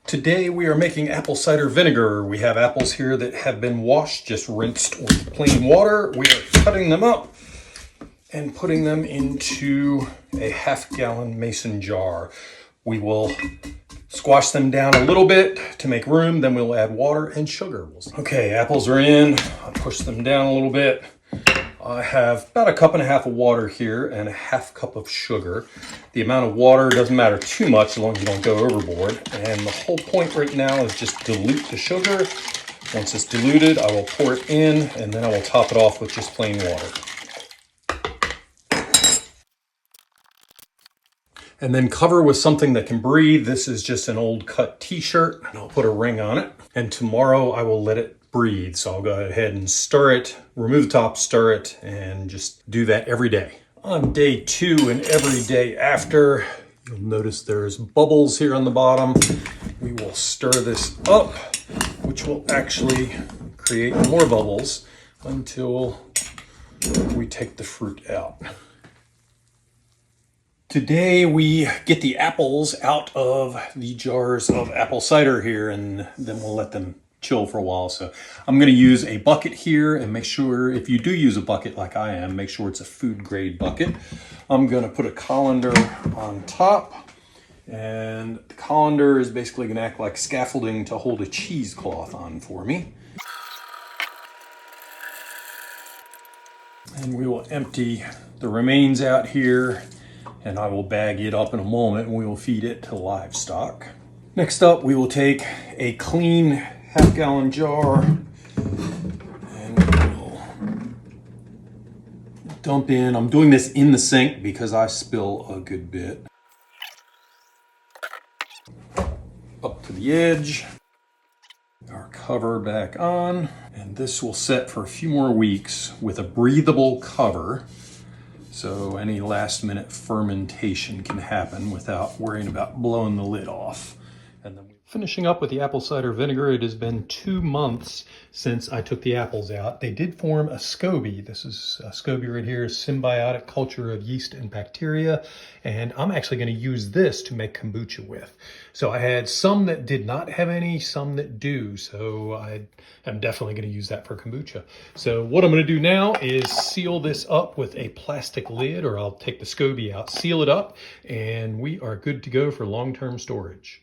Today we are making apple cider vinegar. We have apples here that have been washed, just rinsed with plain water. We are cutting them up and putting them into a half-gallon mason jar. We will squash them down a little bit to make room, then we'll add water and sugar. Okay, apples are in. I'll push them down a little bit. I have about 1.5 cups of water here and a 1/2 cup of sugar. The amount of water doesn't matter too much as long as you don't go overboard. And the whole point right now is just dilute the sugar. Once it's diluted, I will pour it in and then I will top it off with just plain water. And then cover with something that can breathe. This is just an old cut t-shirt and I'll put a ring on it. And tomorrow I will let it breathe. So I'll go ahead and stir it, remove the top, stir it, and just do that every day. On day 2 and every day after, you'll notice there's bubbles here on the bottom. We will stir this up, which will actually create more bubbles until we take the fruit out. Today we get the apples out of the jars of apple cider here, and then we'll let them chill for a while. So I'm going to use a bucket here, and make sure if you do use a bucket like I am, make sure it's a food grade bucket. I'm going to put a colander on top, and the colander is basically going to act like scaffolding to hold a cheesecloth on for me. And we will empty the remains out here, and I will bag it up in a moment and we will feed it to livestock. Next up, we will take a clean 1/2 gallon jar and we'll dump in. I'm doing this in the sink because I spill a good bit. Up to the edge. Our cover back on. And this will set for a few more weeks with a breathable cover. So any last minute fermentation can happen without worrying about blowing the lid off. And then finishing up with the apple cider vinegar, it has been 2 months since I took the apples out. They did form a SCOBY. This is a SCOBY right here, symbiotic culture of yeast and bacteria. And I'm actually going to use this to make kombucha with. So I had some that did not have any, some that do. So I am definitely going to use that for kombucha. So what I'm going to do now is seal this up with a plastic lid, or I'll take the SCOBY out, seal it up, and we are good to go for long-term storage.